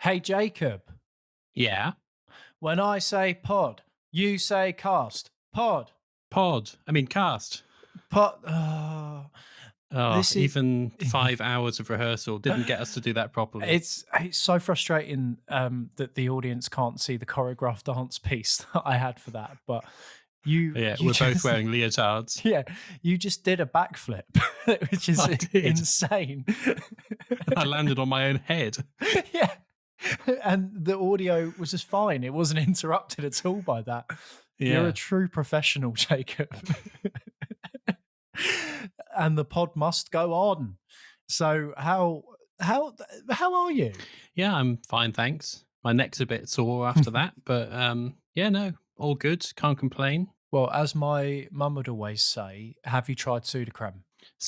Hey, Jacob, Yeah. when I say pod, you say cast. Pod. Cast. Pod. Oh, This is. even 5 hours of rehearsal didn't get us to do that properly. It's so frustrating that the audience can't see the choreographed dance piece that I had for that. But you Yeah, you we're both just wearing leotards. yeah you just did a backflip, which is I did. insane. I landed on my own head. Yeah. And the audio was just fine. It wasn't interrupted at all by that. You're a Yeah. true professional, Jacob. And the pod must go on. So how are you? Yeah, I'm fine, thanks. My neck's a bit sore after that, but yeah, no, all good. Can't complain. Well, as my mum would always say, have you tried Sudocrem?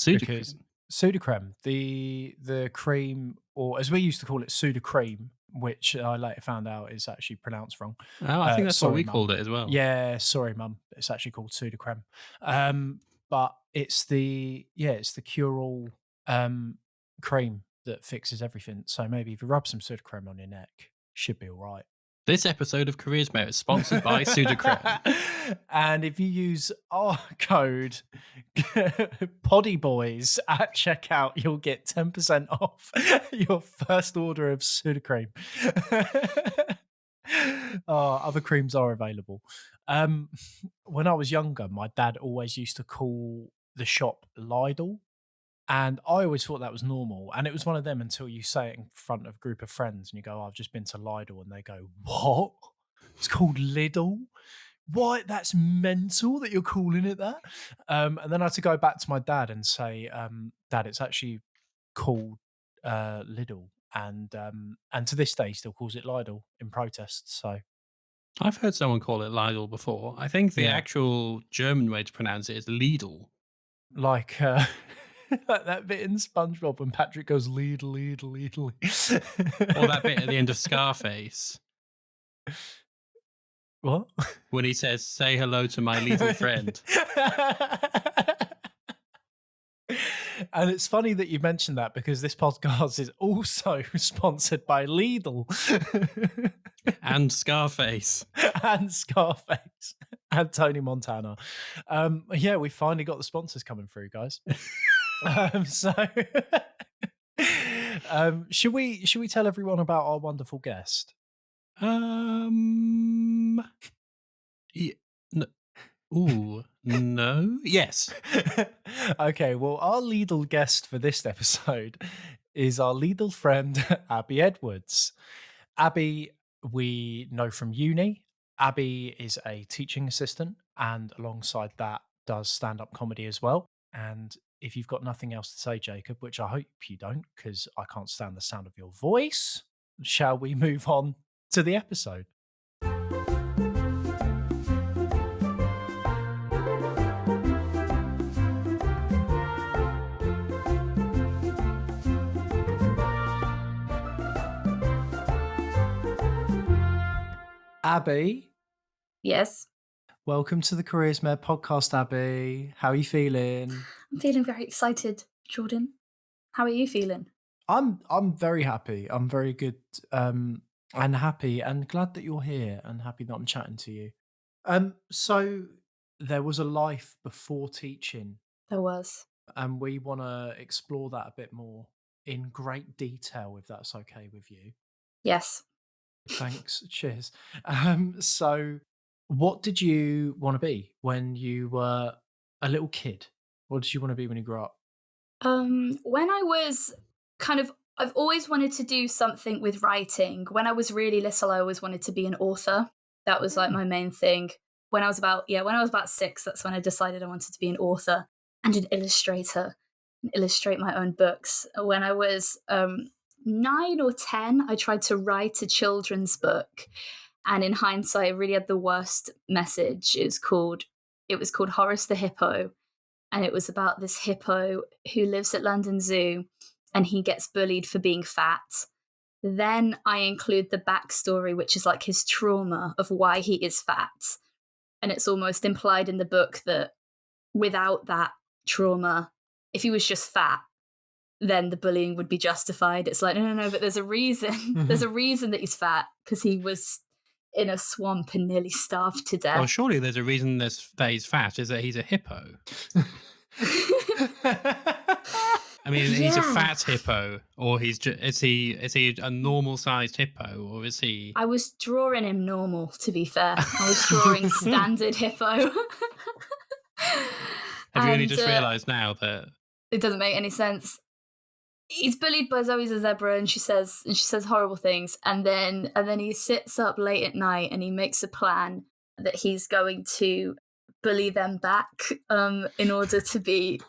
Because Sudocrem. Sudocrem, the cream, or as we used to call it, Sudocreme, which I later found out is actually pronounced wrong. Oh, I think that's what Sorry, we mum. called it as well. Yeah, sorry, mum. It's actually called Sudocrem. But it's the cure-all cream that fixes everything. So maybe if you rub some Sudocrem on your neck, should be all right. This episode of Careers Merit is sponsored by Sudocrem. And if you use our code Poddyboys at checkout, you'll get 10% off your first order of Sudocrem. Other creams are available. When I was younger, my dad always used to call the shop Lidl. And I always thought that was normal. And it was one of them until you say it in front of a group of friends and you go, "Oh, I've just been to Lidl." And they go, "What? It's called Lidl? Why? That's mental that you're calling it that." And then I had to go back to my dad and say, "Dad, it's actually called Lidl." And to this day, he still calls it Lidl in protest. So, I've heard someone call it Lidl before. I think the yeah, actual German way to pronounce it is Lidl. like, like that bit in SpongeBob when Patrick goes, "Lidl, Lidl, Or that bit Lidl." at the end of Scarface What? when he says, "Say hello to my Lidl friend." And it's funny that you mentioned that because this podcast is also sponsored by Lidl And Scarface. and Scarface and Tony Montana. Yeah, we finally got the sponsors coming through, guys. So, should we tell everyone about our wonderful guest? Um. y- n- Ooh. No. Yes. Okay, well, our Lidl guest for this episode is our Lidl friend, Abbie Edwards. Abbie, we know from uni. Abbie is a teaching assistant and alongside that does stand-up comedy as well. And if you've got nothing else to say, Jacob, which I hope you don't, because I can't stand the sound of your voice, shall we move on to the episode? Abbie, Yes, welcome to the Careers Med podcast, Abbie. How are you feeling? I'm feeling very excited, Jordan. How are you feeling? I'm very happy. I'm very good and happy and glad that you're here and happy that I'm chatting to you. So there was a life before teaching There was. and we want to explore that a bit more in great detail if that's okay with you. Yes. Thanks. Cheers. So what did you want to be when you were a little kid? What did you want to be when you grew up? When I was I've always wanted to do something with writing. When I was really little, I always wanted to be an author. That was like Mm. my main thing. When I was about 6, that's when I decided I wanted to be an author and an illustrator and illustrate my own books. When I was 9 or 10, I tried to write a children's book. And in hindsight, it really had the worst message. It was called Horace the Hippo, and it was about this hippo who lives at London Zoo and he gets bullied for being fat. Then I include the backstory, which is like his trauma of why he is fat. And it's almost implied in the book that without that trauma, if he was just fat, then the bullying would be justified. It's like, no, but there's a reason. There's a reason that he's fat, because he was in a swamp and nearly starved to death. Well, surely there's a reason that he's fat, is that he's a hippo. I mean, he's a fat hippo, or is he a normal sized hippo, or is he? I was drawing him normal, to be fair. I was drawing standard hippo. Have you only just realised now that it doesn't make any sense? He's bullied by Zoe the zebra, and she says horrible things, and then he sits up late at night and he makes a plan that he's going to bully them back in order to be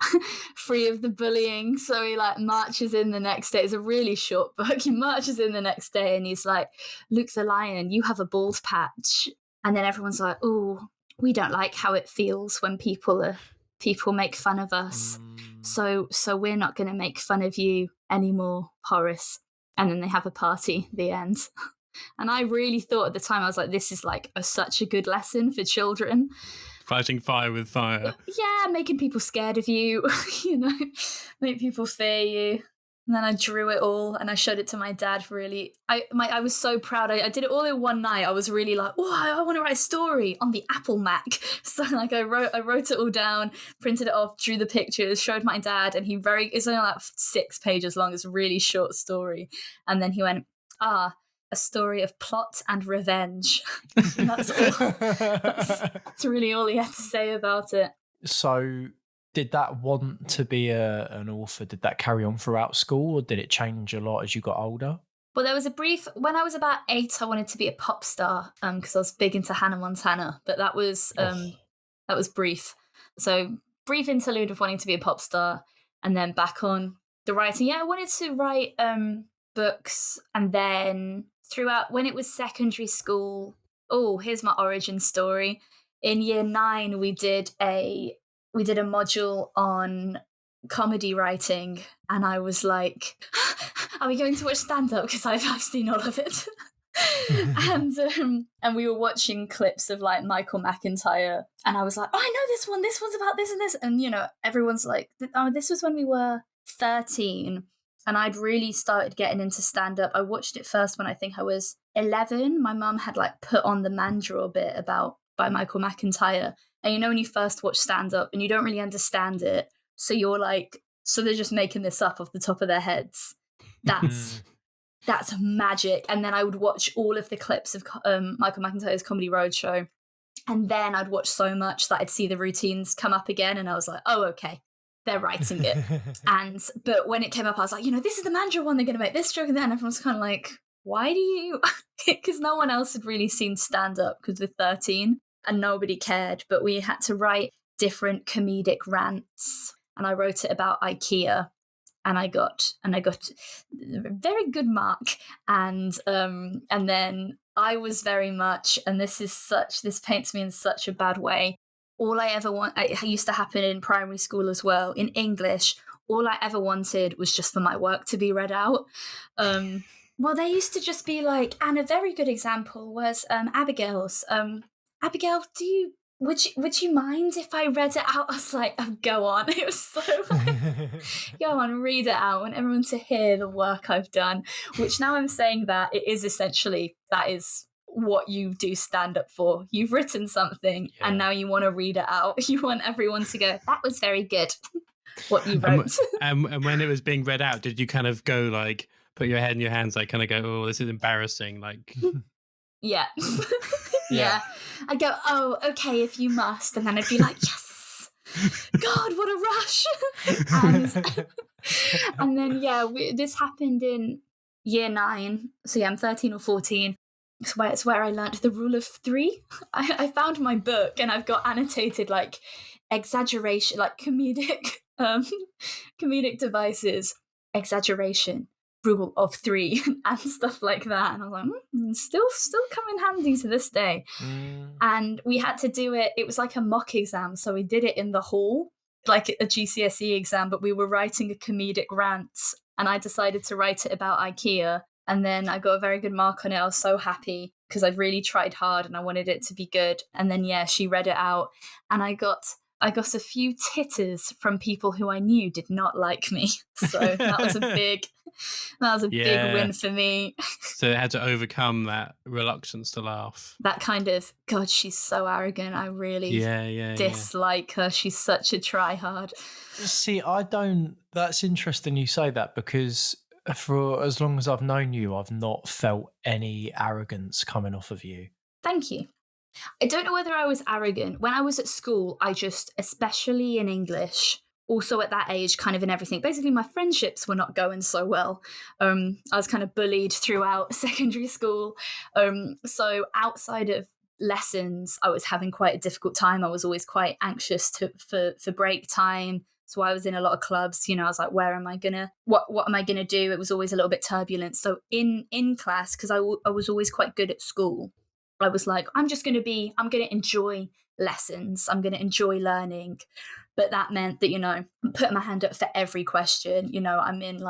free of the bullying. So he like marches in the next day. It's a really short book. He marches in the next day and he's like, Luke's a lion, you have a bald patch. And then everyone's like, oh, we don't like how it feels when people make fun of us. So we're not going to make fun of you anymore, Horace. And then they have a party, the end. And I really thought at the time, I was like, this is like such a good lesson for children. Fighting fire with fire. Yeah, making people scared of you, make people fear you. And then I drew it all and I showed it to my dad. Really, I was so proud. I did it all in one night. I was really like, oh, I want to write a story on the Apple Mac. So like I wrote it all down, printed it off, drew the pictures, showed my dad, and it's only like 6 pages long. It's a really short story. And then he went, a story of plot and revenge. And that's all. That's really all he had to say about it. So did that want to be an author? Did that carry on throughout school, or did it change a lot as you got older? Well, there was a brief, when I was about 8, I wanted to be a pop star because I was big into Hannah Montana, but that was brief. So brief interlude of wanting to be a pop star, and then back on the writing. Yeah, I wanted to write books, and then throughout, when it was secondary school, here's my origin story. In year 9, we did a module on comedy writing, and I was like, are we going to watch stand-up? Because I've seen all of it. and we were watching clips of like Michael McIntyre, and I was like, I know this one's about this and this, and everyone's like, oh, this was when we were 13, and I'd really started getting into stand-up. I watched it first when I think I was 11. My mum had like put on the Mandraw bit by Michael McIntyre, and when you first watch stand-up and you don't really understand it, so you're like, so they're just making this up off the top of their heads. That's magic. And then I would watch all of the clips of Michael McIntyre's Comedy Roadshow, and then I'd watch so much that I'd see the routines come up again, and I was like, oh, okay, they're writing it. But when it came up, I was like, this is the Mandraw one, they're going to make this joke, and then everyone's kind of like, why do you? Because no one else had really seen stand-up, because we're 13 and nobody cared, but we had to write different comedic rants, and I wrote it about IKEA, and I got a very good mark, and then I was very much, and this paints me in such a bad way. All I ever want, it used to happen in primary school as well, in English, all I ever wanted was just for my work to be read out. Well, they used to just be like, and a very good example was Abigail's. Abigail, would you mind if I read it out? I was like, oh, go on. It was so like, go on, read it out. I want everyone to hear the work I've done, which now I'm saying that it is essentially, that is what you do stand up for. You've written something and now you want to read it out. You want everyone to go, that was very good, what you wrote. And when it was being read out, did you kind of go like, put your head in your hands, like kind of go, oh, this is embarrassing, like? Yeah. Yeah. I'd go, oh, okay, if you must. And then I'd be like, yes, God, what a rush. and then, this happened in year 9. So I'm 13 or 14. It's where I learned the rule of 3. I found my book and I've got annotated like exaggeration, like comedic devices, exaggeration, rule of 3 and stuff like that. And I was like, still come in handy to this day. And we had to do it. It was like a mock exam. So we did it in the hall, like a GCSE exam, but we were writing a comedic rant. And I decided to write it about IKEA. And then I got a very good mark on it. I was so happy because I'd really tried hard and I wanted it to be good. And then, she read it out and I got I got a few titters from people who I knew did not like me. So that was a big Yeah. win for me. So it had to overcome that reluctance to laugh. That kind of, God, she's so arrogant. I really Yeah. dislike her. She's such a tryhard. See, I don't. That's interesting you say that, because for as long as I've known you, I've not felt any arrogance coming off of you. Thank you. I don't know whether I was arrogant. When I was at school, I just, especially in English, also at that age, kind of in everything, basically my friendships were not going so well. I was kind of bullied throughout secondary school. So outside of lessons, I was having quite a difficult time. I was always quite anxious for break time. So I was in a lot of clubs, I was like, what am I gonna do? It was always a little bit turbulent. So in class, because I was always quite good at school, I was like, I'm going to enjoy lessons. I'm going to enjoy learning. But that meant that, I'm putting my hand up for every question. I'm in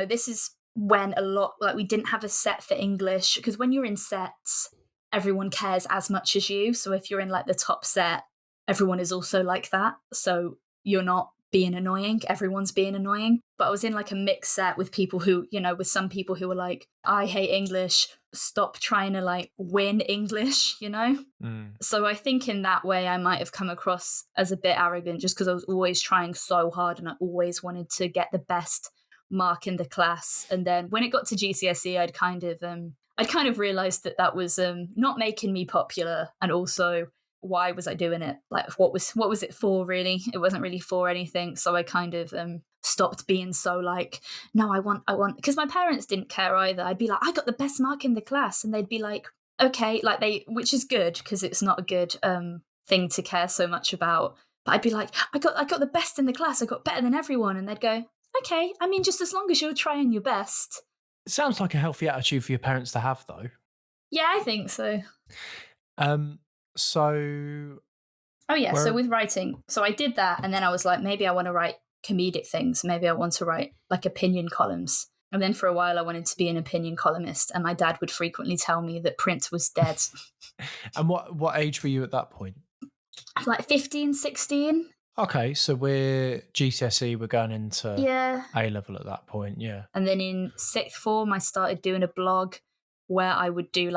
this is when a lot, we didn't have a set for English, because when you're in sets, everyone cares as much as you. So if you're in the top set, everyone is also like that. So you're not being annoying, everyone's being annoying. But I was in a mixed set with people who, with some people who were like, I hate English, stop trying to win English, So I think in that way I might have come across as a bit arrogant, just because I was always trying so hard and I always wanted to get the best mark in the class. And then when it got to GCSE, I'd kind of realized that was not making me popular, and also why was I doing it? What was it for, really? It wasn't really for anything. So I kind of stopped being so no, I want, because my parents didn't care either. I'd be like, I got the best mark in the class, and they'd be like, okay, which is good, because it's not a good thing to care so much about. But I'd be like, I got the best in the class, I got better than everyone, and they'd go, okay, I mean, just as long as you're trying your best. It sounds like a healthy attitude for your parents to have, though. Yeah, I think so. So so with writing, so I did that, and then I was like, maybe I want to write comedic things. Maybe I want to write opinion columns. And then for a while I wanted to be an opinion columnist, and my dad would frequently tell me that print was dead. And what age were you at that point? 15, 16. Okay, so we're GCSE, we're going into Yeah. A-level at that point, yeah. And then in sixth form, I started doing a blog where I would do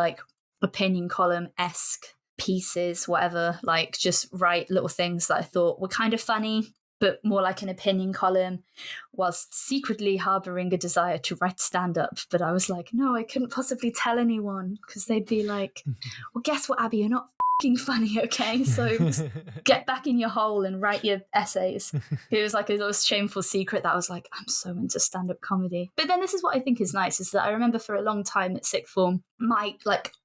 opinion column-esque pieces, whatever, just write little things that I thought were kind of funny, but more like an opinion column, whilst secretly harboring a desire to write stand-up. But I was like, no, I couldn't possibly tell anyone, because they'd be like, well, guess what, Abbie, you're not fucking funny, okay? So get back in your hole and write your essays. It was a little shameful secret that I was like, I'm so into stand-up comedy. But then this is what I think is nice, is that I remember for a long time at sixth form, my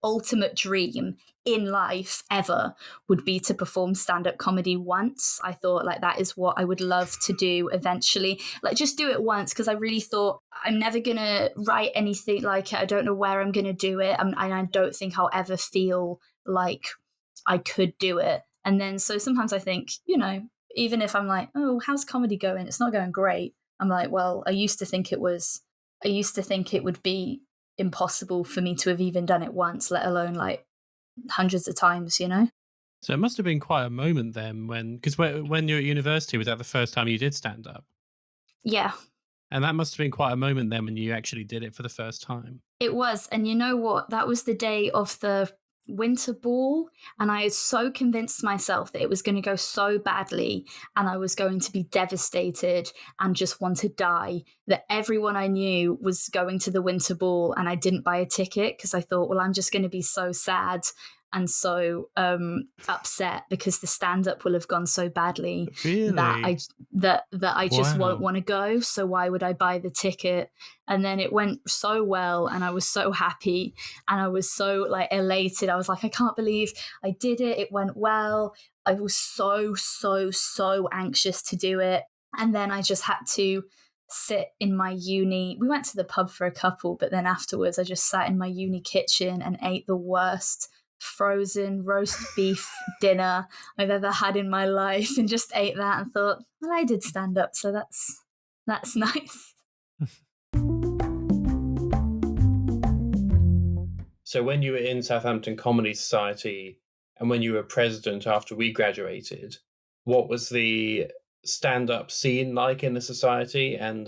ultimate dream in life ever would be to perform stand-up comedy once. I thought that is what I would love to do eventually, just do it once, because I really thought I'm never gonna write anything like it. I don't know where I'm gonna do it, and I don't think I'll ever feel like I could do it. And then so sometimes I think, even if I'm like, oh, how's comedy going? It's not going great. I'm like, well, I used to think it would be impossible for me to have even done it once, let alone hundreds of times, So it must have been quite a moment then, because when you were at university, was that the first time you did stand up? Yeah. And that must have been quite a moment then when you actually did it for the first time. It was. And you know what? That was the day of the winter ball, and I had so convinced myself that it was going to go so badly and I was going to be devastated and just want to die, that everyone I knew was going to the winter ball, and I didn't buy a ticket because I thought, well, I'm just going to be so sad and so upset because the stand-up will have gone so badly that I just won't want to go. So why would I buy the ticket? And then it went so well, and I was so happy, and I was so elated. I was like, I can't believe I did it. It went well. I was so anxious to do it. And then I just had to sit in my uni. We went to the pub for a couple, but then afterwards I just sat in my uni kitchen and ate the worst frozen roast beef dinner I've ever had in my life, and just ate that and thought, well, I did stand up, so that's nice. So when you were in Southampton Comedy Society and when you were president after we graduated, what was the stand-up scene like in the society, and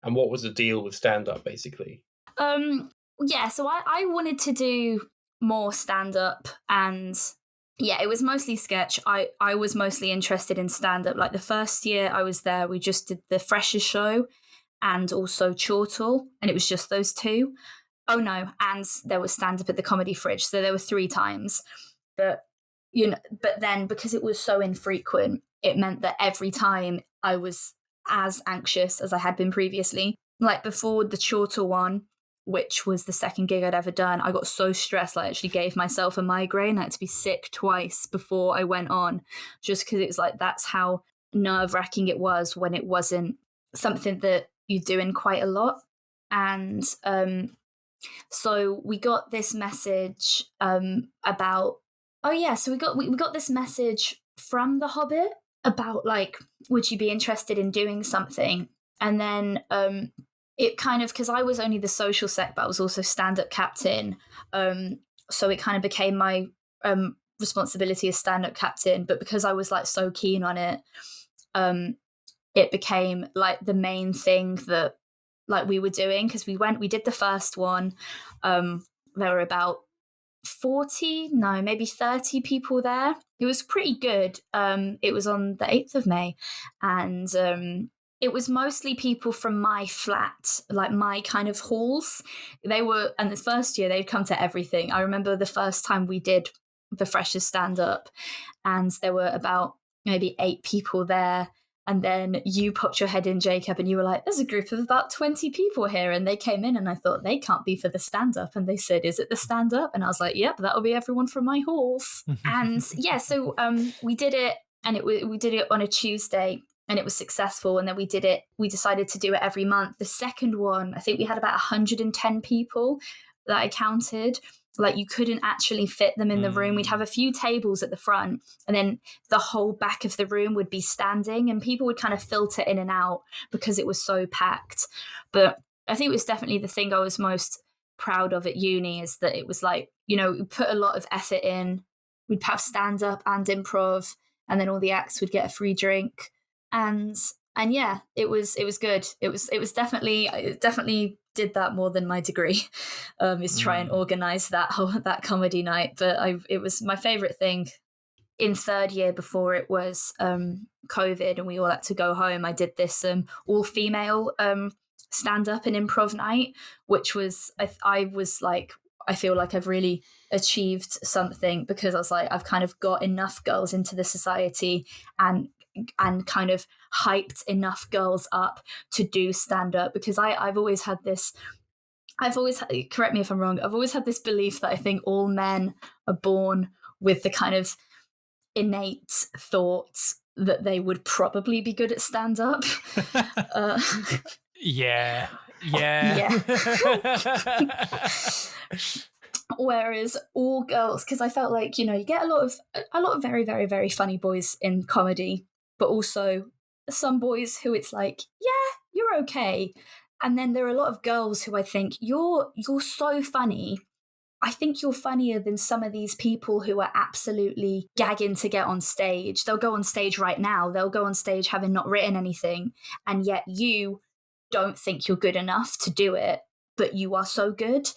what was the deal with stand-up, basically? Yeah, so I wanted to do more stand up, and yeah, it was mostly sketch. I was mostly interested in stand up. Like the first year I was there, we just did the Freshers show and also Chortle, and it was just those two. Oh no, and there was stand up at the Comedy Fridge, so there were 3 times. But but then because it was so infrequent, it meant that every time I was as anxious as I had been previously. Like before the Chortle one, which was the second gig I'd ever done, I got so stressed I actually gave myself a migraine. I had to be sick twice before I went on, just because it was like that's how nerve-wracking it was when it wasn't something that you're doing quite a lot. And so we got this message about so we got this message from The Hobbit about like, would you be interested in doing something? And then it kind of, because I was only the social sec, but I was also stand-up captain. So it kind of became my responsibility as stand-up captain. But because I was like so keen on it, it became like the main thing that like we were doing, because we did the first one. There were about 30 people there. It was pretty good. It was on the 8th of May, and it was mostly people from my flat, like my kind of halls. And the first year they'd come to everything. I remember the first time we did the Freshers stand up, and there were about maybe 8 people there. And then you popped your head in, Jacob, and you were like, there's a group of about 20 people here. And they came in and I thought, they can't be for the stand-up. And they said, is it the stand-up? And I was like, yep, that'll be everyone from my halls. And yeah, so we did it, and we did it on a Tuesday, and it was successful. And then we decided to do it every month. The second one, I think we had about 110 people that I counted. Like you couldn't actually fit them in the room. We'd have a few tables at the front, and then the whole back of the room would be standing, and people would kind of filter in and out because it was so packed. But I think it was definitely the thing I was most proud of at uni, is that it was like, we put a lot of effort in. We'd have stand up and improv, and then all the acts would get a free drink. And yeah, it was good. It was definitely did that more than my degree, is try and organize that comedy night. But it was my favorite thing. In third year, before it was COVID and we all had to go home, I did this all female stand up and improv night, which was I was like, I feel like I've really achieved something, because I was like, I've kind of got enough girls into the society and kind of hyped enough girls up to do stand up, because I've always had this, correct me if I'm wrong, I've always had this belief that I think all men are born with the kind of innate thoughts that they would probably be good at stand up. Yeah. Whereas all girls, because I felt like, you get a lot of very, very, very funny boys in comedy, but also some boys who it's like, yeah, you're okay. And then there are a lot of girls who I think, you're so funny. I think you're funnier than some of these people who are absolutely gagging to get on stage. They'll go on stage right now. They'll go on stage having not written anything. And yet you don't think you're good enough to do it, but you are so good.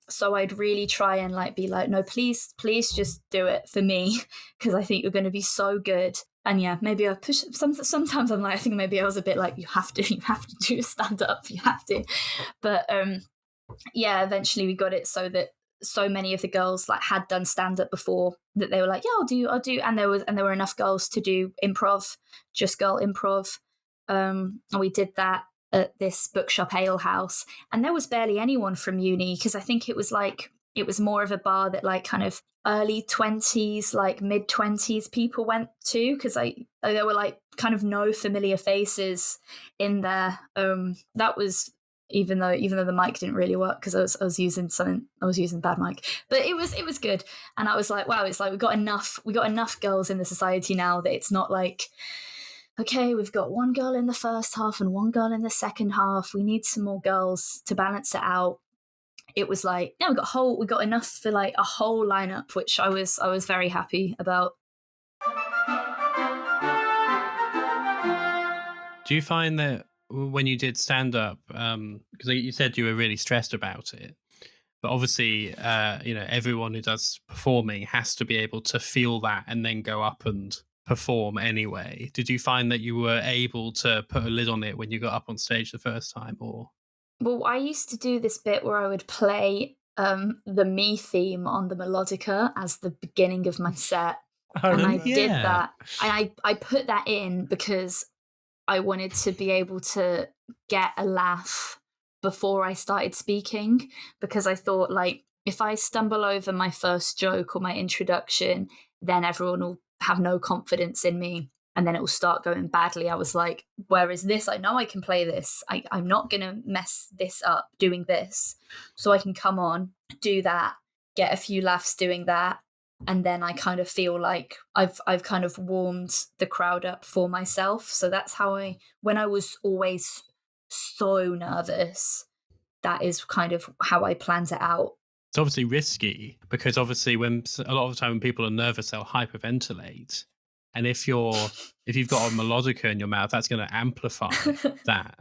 So I'd really try and like be like, no, please just do it for me, because I think you're going to be so good. And yeah, maybe I push. Sometimes I'm like, I think maybe I was a bit like, you have to do stand up, you have to. But yeah, eventually we got it so that so many of the girls like had done stand up before that they were like, yeah, I'll do. And there were enough girls to do improv, just girl improv. And we did that at this bookshop ale house, and there was barely anyone from uni, because I think it was more of a bar that like kind of early 20s, like mid 20s people went to, because there were like kind of no familiar faces in there. That was even though the mic didn't really work, because I was using bad mic, but it was good. And I was like, wow, it's like we got enough girls in the society now that it's not like, okay, we've got one girl in the first half and one girl in the second half. We need some more girls to balance it out. It was like, yeah, we got enough for like a whole lineup, which I was very happy about. Do you find that when you did stand up, because you said you were really stressed about it, but obviously, everyone who does performing has to be able to feel that and then go up and perform anyway. Did you find that you were able to put a lid on it when you got up on stage the first time, or? Well, I used to do this bit where I would play the Me theme on the melodica as the beginning of my set. Oh, And I really? did Yeah. that. And I put that in because I wanted to be able to get a laugh before I started speaking, because I thought, like, if I stumble over my first joke or my introduction, then everyone will have no confidence in me and then it will start going badly. I was like, whereas this, I know I can play this. I'm not going to mess this up doing this. So I can come on, do that, get a few laughs doing that, and then I kind of feel like I've kind of warmed the crowd up for myself. So that's how when I was always so nervous, that is kind of how I planned it out. It's obviously risky because obviously a lot of the time when people are nervous, they'll hyperventilate. And if you've got a melodica in your mouth, that's going to amplify that.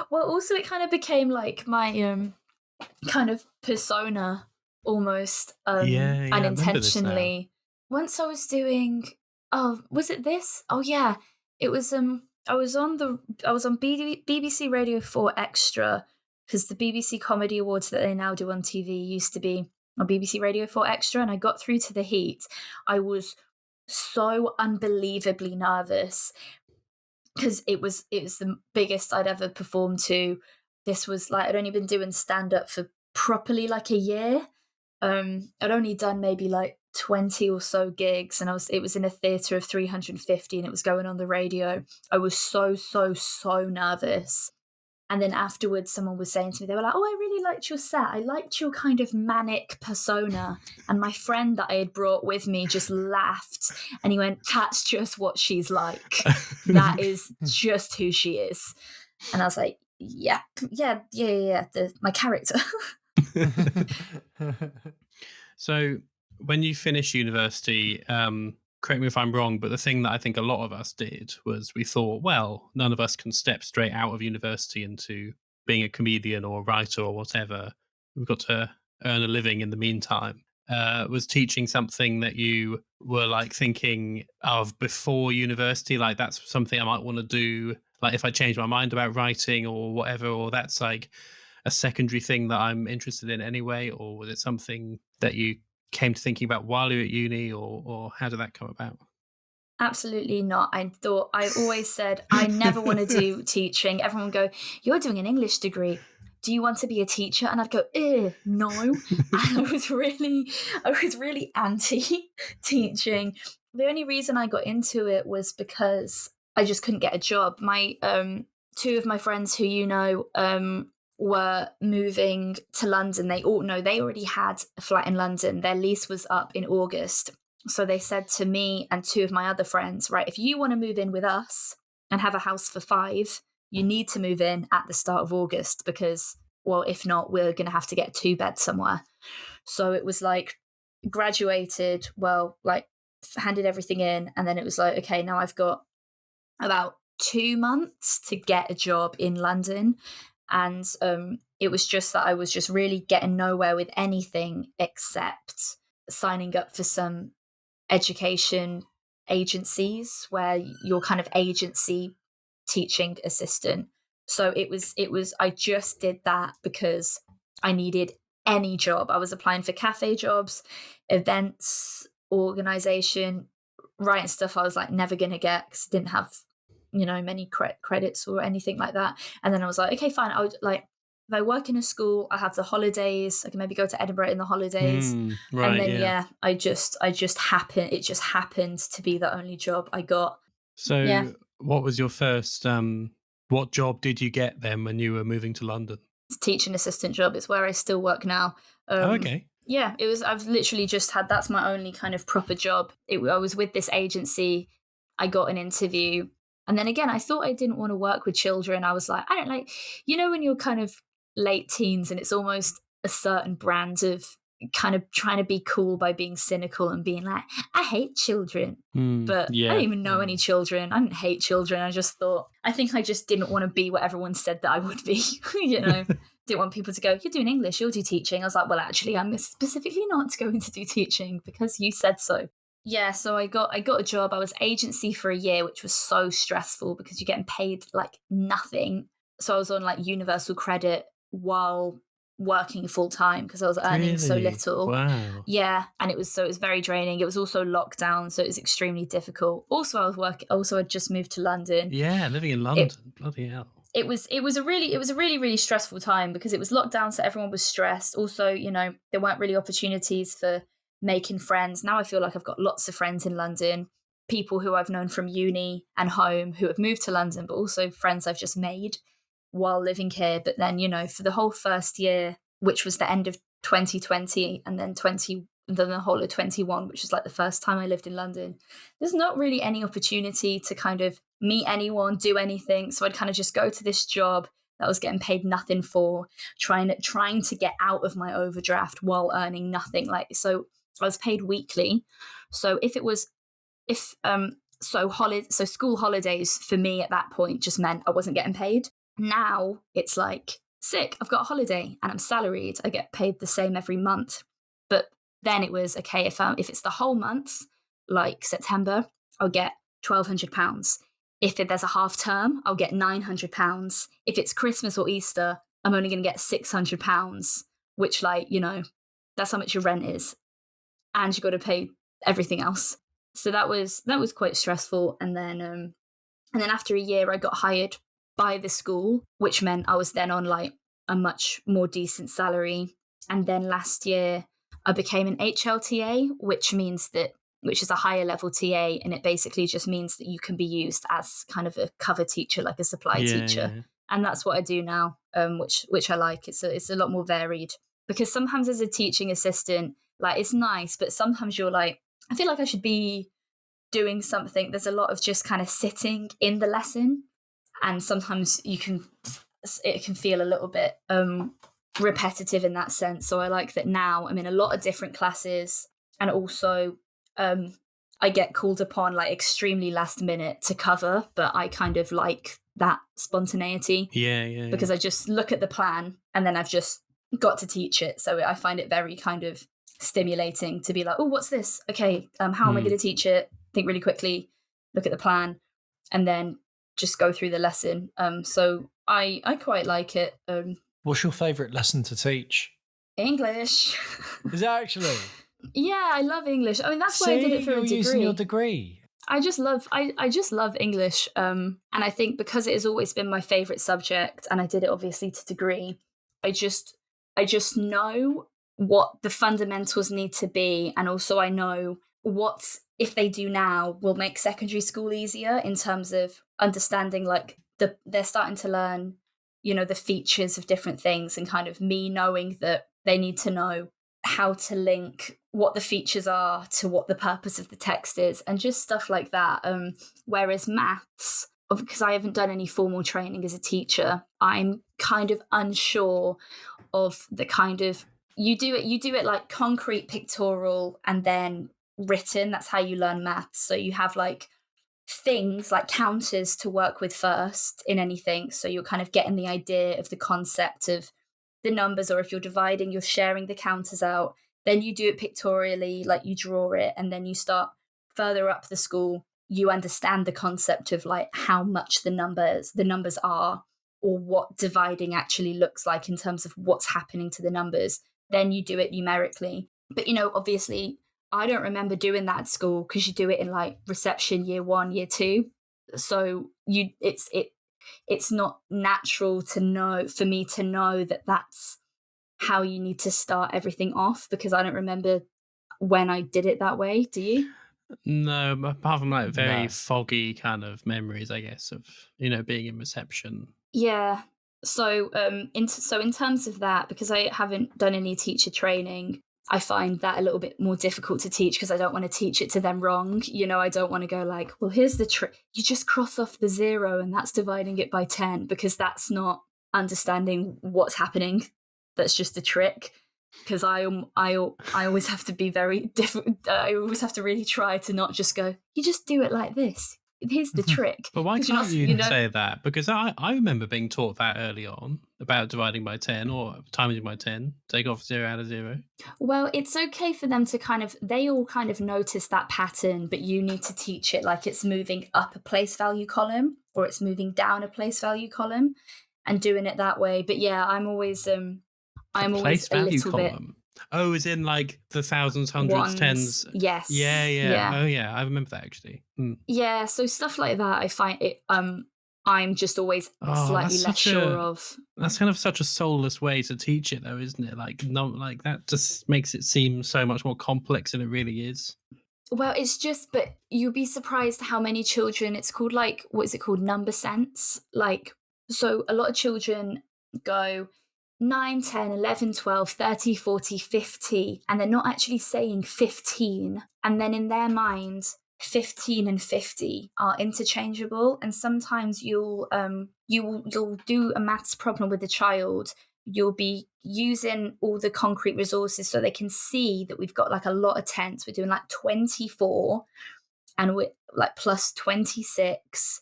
Well, also it kind of became like my kind of persona almost I remember this now. unintentionally. Once I was doing, oh, was it this? Oh yeah, it was I was on BBC Radio 4 Extra, because the BBC Comedy Awards that they now do on TV used to be on BBC Radio 4 Extra, and I got through to the heat. I was so unbelievably nervous because it was the biggest I'd ever performed to. This was like, I'd only been doing stand up for properly like a year. I'd only done maybe like 20 or so gigs, and it was in a theatre of 350 and it was going on the radio. I was so nervous. And then afterwards, someone was saying to me, they were like, oh, I really liked your set. I liked your kind of manic persona. And my friend that I had brought with me just laughed. And he went, that's just what she's like. That is just who she is. And I was like, yeah, my character. So when you finish university, correct me if I'm wrong, but the thing that I think a lot of us did was we thought, well, none of us can step straight out of university into being a comedian or a writer or whatever. We've got to earn a living in the meantime. Was teaching something that you were like thinking of before university, like that's something I might want to do, like if I change my mind about writing or whatever, or that's like a secondary thing that I'm interested in anyway, or was it something that you came to thinking about while you were at uni, or how did that come about? Absolutely not. I always said, I never want to do teaching. Everyone would go, you're doing an English degree. Do you want to be a teacher? And I'd go, no. And I was really anti teaching. The only reason I got into it was because I just couldn't get a job. My two of my friends who were moving to London. They already had a flat in London. Their lease was up in August. So they said to me and two of my other friends, right, if you want to move in with us and have a house for 5, you need to move in at the start of August, because, well, if not, we're going to have to get a 2-bed somewhere. So it was like graduated, well, like handed everything in. And then it was like, okay, now I've got about 2 months to get a job in London. And it was just that I was just really getting nowhere with anything except signing up for some education agencies where you're kind of agency teaching assistant. So it was I just did that because I needed any job. I was applying for cafe jobs, events, organization, writing stuff I was like never going to get because I didn't have many credits or anything like that. And then I was like, okay, fine, I would like, if I work in a school, I have the holidays, I can maybe go to Edinburgh in the holidays. Right, and then it just happened to be the only job I got. So what was your first what job did you get then when you were moving to London? Teaching assistant job. It's where I still work now. Okay. Yeah, it was. I've literally just had. That's my only kind of proper job. I was with this agency. I got an interview, and then again, I thought I didn't want to work with children. I was like, I don't like, when you're kind of late teens, and it's almost a certain brand of kind of trying to be cool by being cynical and being like, I hate children. But I didn't even know any children. I didn't hate children. I think I just didn't want to be what everyone said that I would be, Didn't want people to go, you're doing English, you'll do teaching. I was like, well, actually, I'm specifically not going to do teaching because you said so. Yeah, so I got a job. I was agency for a year, which was so stressful because you're getting paid like nothing. So I was on like universal credit while working full time because I was earning so little. Wow. Yeah, and it was very draining. It was also lockdown, so it was extremely difficult. Also, I'd just moved to London. Yeah, living in London. Bloody hell. It was a really stressful time because it was lockdown, so everyone was stressed. Also, there weren't really opportunities for making friends. Now I feel like I've got lots of friends in London, people who I've known from uni and home who have moved to London, but also friends I've just made while living here. But then, for the whole first year, which was the end of 2020 and then the whole of 21, which was like the first time I lived in London, there's not really any opportunity to kind of meet anyone, do anything. So I'd kind of just go to this job that I was getting paid nothing for, trying to get out of my overdraft while earning nothing. So I was paid weekly. So school holidays for me at that point just meant I wasn't getting paid. Now it's like, sick, I've got a holiday and I'm salaried. I get paid the same every month. But then it was, okay, if it's the whole month, like September, I'll get £1,200. If there's a half term, I'll get £900. If it's Christmas or Easter, I'm only going to get £600, which that's how much your rent is. And you got to pay everything else. So that was quite stressful. And then after a year, I got hired by the school, which meant I was then on like a much more decent salary. And then last year, I became an HLTA, which is a higher level TA, and it basically just means that you can be used as kind of a cover teacher, like a supply teacher. Yeah. And that's what I do now, which I like. It's a lot more varied, because sometimes as a teaching assistant, like, it's nice, but sometimes you're like, I feel like I should be doing something. There's a lot of just kind of sitting in the lesson, and sometimes it can feel a little bit repetitive in that sense. So I like that now I'm in a lot of different classes, and also I get called upon like extremely last minute to cover, but I kind of like that spontaneity. Yeah. Because I just look at the plan and then I've just got to teach it. So I find it very kind of stimulating to be like, oh, what's this? Okay, how am I going to teach it? Think really quickly, look at the plan, and then just go through the lesson. So I quite like it. What's your favourite lesson to teach? English. Is it actually? Yeah, I love English. I mean, that's why I did it for a degree. Using your degree. I just love English. And I think because it has always been my favourite subject, and I did it obviously to degree, I just know what the fundamentals need to be, and also I know what, if they do now, will make secondary school easier in terms of understanding, like, they're starting to learn, the features of different things, and kind of me knowing that they need to know how to link what the features are to what the purpose of the text is, and just stuff like that. Whereas maths, because I haven't done any formal training as a teacher, I'm kind of unsure of the kind of, you do it like concrete, pictorial, and then written. That's how you learn maths. So you have like things like counters to work with first in anything. So you're kind of getting the idea of the concept of the numbers, or if you're dividing, you're sharing the counters out. Then you do it pictorially, like you draw it, and then you start further up the school. You understand the concept of like how much the numbers are, or what dividing actually looks like in terms of what's happening to the numbers. Then you do it numerically. But, obviously, I don't remember doing that at school, because you do it in like reception year 1, year 2. So it's not natural for me to know that that's how you need to start everything off, because I don't remember when I did it that way. Do you? No, apart from like very foggy kind of memories, I guess, of being in reception. Yeah. So in terms of that, because I haven't done any teacher training, I find that a little bit more difficult to teach, because I don't want to teach it to them wrong. I don't want to go like, well, here's the trick. You just cross off the 0 and that's dividing it by 10, because that's not understanding what's happening. That's just a trick. because I always have to be very different. I always have to really try to not just go, you just do it like this. Here's the trick. But why 'Cause you're can't not- you know, say that? Because I remember being taught that early on about dividing by 10 or timing by 10, take off 0 out of 0. Well, it's okay for them to they all kind of notice that pattern, but you need to teach it like it's moving up a place value column or it's moving down a place value column and doing it that way. But yeah, I'm always Place a value little bit column. Oh, is in like the thousands, hundreds, ones. tens. Yes. Yeah. Oh, yeah. I remember that actually. Yeah, so stuff like that, I find it. I'm just always slightly less sure of. That's kind of such a soulless way to teach it, though, isn't it? Like, no, like that just makes it seem so much more complex than it really is. Well, it's just, but you'll be surprised how many children. It's called what is it called? Number sense. Like, so a lot of children go 9, 10, 11, 12, 30, 40, 50, and they're not actually saying 15. And then in their mind, 15 and 50 are interchangeable. And sometimes you'll do a maths problem with the child. You'll be using all the concrete resources so they can see that we've got like a lot of tens. We're doing like 24 and we're like plus 26.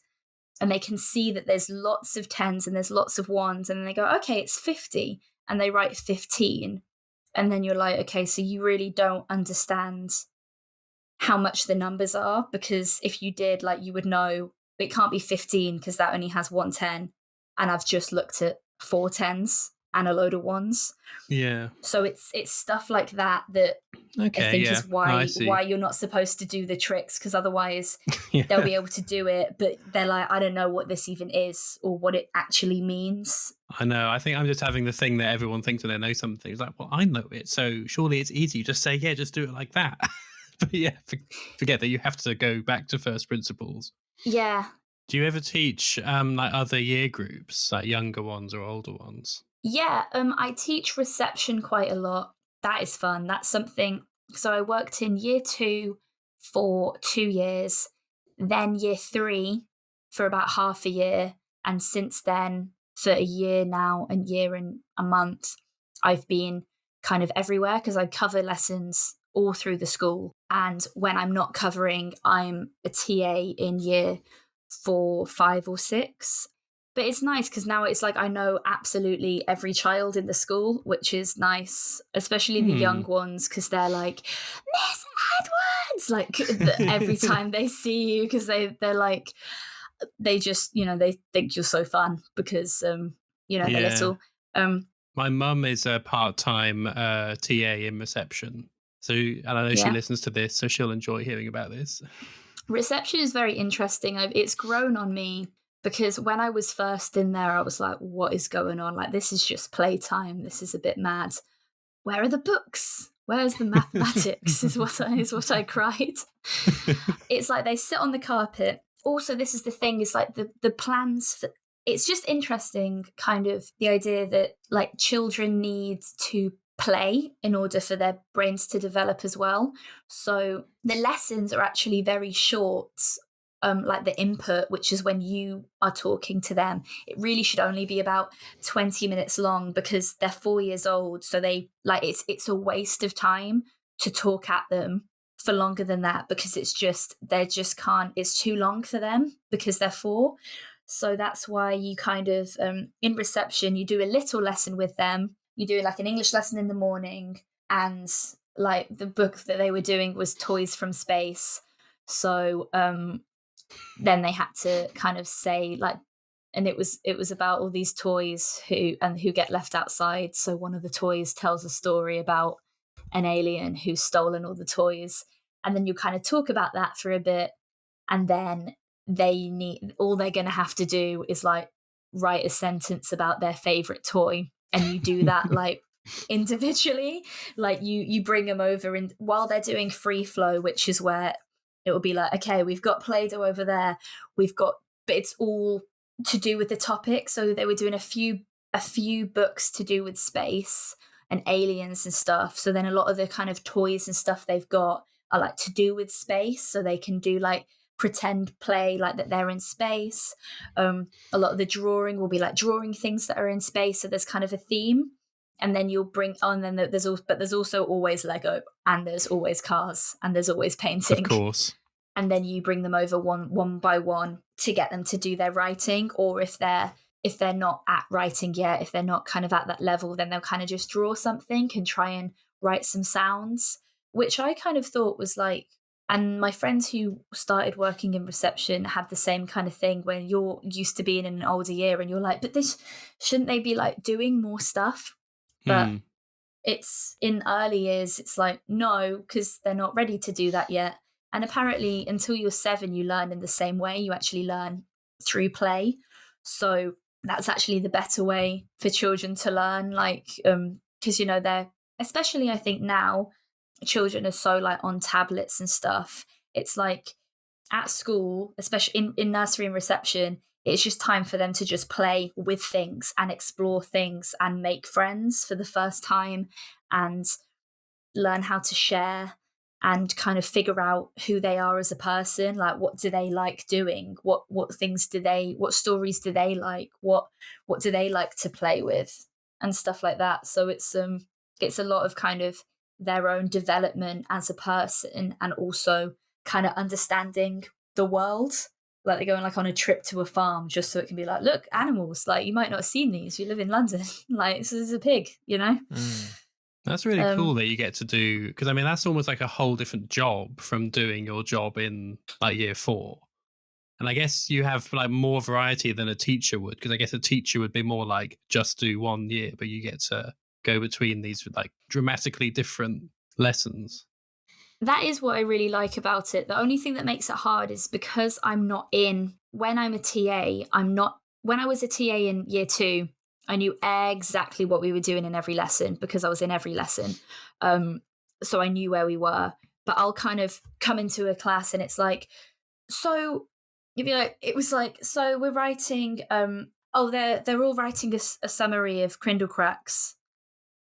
And they can see that there's lots of tens and there's lots of ones. And then they go, okay, it's 50. And they write 15. And then you're like, okay, so you really don't understand how much the numbers are. Because if you did, like, you would know it can't be 15 because that only has one 10. And I've just looked at 4 10s and a load of ones. Yeah. So it's stuff like that I think is why you're not supposed to do the tricks, because otherwise they'll be able to do it, but they're like, I don't know what this even is or what it actually means. I know. I think I'm just having the thing that everyone thinks when they know something. It's like, well, I know it, so surely it's easy. Just say, yeah, just do it like that. But yeah, forget that you have to go back to first principles. Yeah. Do you ever teach like other year groups, like younger ones or older ones? Yeah, I teach reception quite a lot. That is fun. That's something. So I worked in year 2 for 2 years, then year 3 for about half a year. And since then, for a year now, a year and a month, I've been kind of everywhere because I cover lessons all through the school. And when I'm not covering, I'm a TA in year 4, 5 or 6. But it's nice because now it's like I know absolutely every child in the school, which is nice, especially the young ones, because they're like, Miss Edwards, like every time they see you, because they're like, they just, they think you're so fun because, they're little. My mum is a part-time TA in reception. So, and I know she listens to this, so she'll enjoy hearing about this. Reception is very interesting. It's grown on me. Because when I was first in there, I was like, what is going on? Like, this is just playtime. This is a bit mad. Where are the books? Where's the mathematics is what I cried. It's like they sit on the carpet. Also, this is the thing, is like the plans for, it's just interesting, kind of the idea that like children need to play in order for their brains to develop as well. So the lessons are actually very short. Like the input, which is when you are talking to them, it really should only be about 20 minutes long because they're 4 years old. So they like it's a waste of time to talk at them for longer than that because they just can't. It's too long for them because they're 4. So that's why you kind of in reception you do a little lesson with them. You do like an English lesson in the morning, and like the book that they were doing was Toys from Space. So then they had to kind of say like, and it was about all these toys who get left outside. So one of the toys tells a story about an alien who's stolen all the toys, and then you kind of talk about that for a bit, and then all they're going to have to do is like write a sentence about their favorite toy, and you do that like individually, like you bring them over, and while they're doing free flow, which is where it will be like, okay, we've got Play-Doh over there. But it's all to do with the topic. So they were doing a few books to do with space and aliens and stuff. So then a lot of the kind of toys and stuff they've got are like to do with space. So they can do like pretend play like that they're in space. A lot of the drawing will be like drawing things that are in space. So there's kind of a theme. and then you'll bring on. Then there's also always Lego, and there's always cars, and there's always painting. Of course. And then you bring them over one by one to get them to do their writing, or if they're not at writing yet, if they're not kind of at that level, then they'll kind of just draw something and try and write some sounds, which I kind of thought was like. And my friends who started working in reception had the same kind of thing, when you're used to being in an older year and you're like, but this, shouldn't they be like doing more stuff? But it's in early years, it's like, no, because they're not ready to do that yet. And apparently until you're 7, you learn in the same way. You actually learn through play. So that's actually the better way for children to learn, like, because, you know, they're, especially I think now, children are so like on tablets and stuff. It's like at school, especially in nursery and reception, it's just time for them to just play with things and explore things and make friends for the first time and learn how to share and kind of figure out who they are as a person. Like, what do they like doing? What stories do they like? What do they like to play with and stuff like that. So it's a lot of kind of their own development as a person, and also kind of understanding the world. Like they're going like on a trip to a farm just so it can be like, look, animals, like you might not have seen these, you live in London, like this is a pig, you know. That's really cool that you get to do, because I mean that's almost like a whole different job from doing your job in like year 4. And I guess you have like more variety than a teacher would, because I guess a teacher would be more like just do 1 year, but you get to go between these like dramatically different lessons. That is what I really like about it. The only thing that makes it hard is because I'm not in, when I'm a TA, when I was a TA in year 2, I knew exactly what we were doing in every lesson because I was in every lesson. So I knew where we were, but I'll kind of come into a class and it's like, so you'd be like, it was like, so we're writing, they're all writing a summary of Crindle Cracks.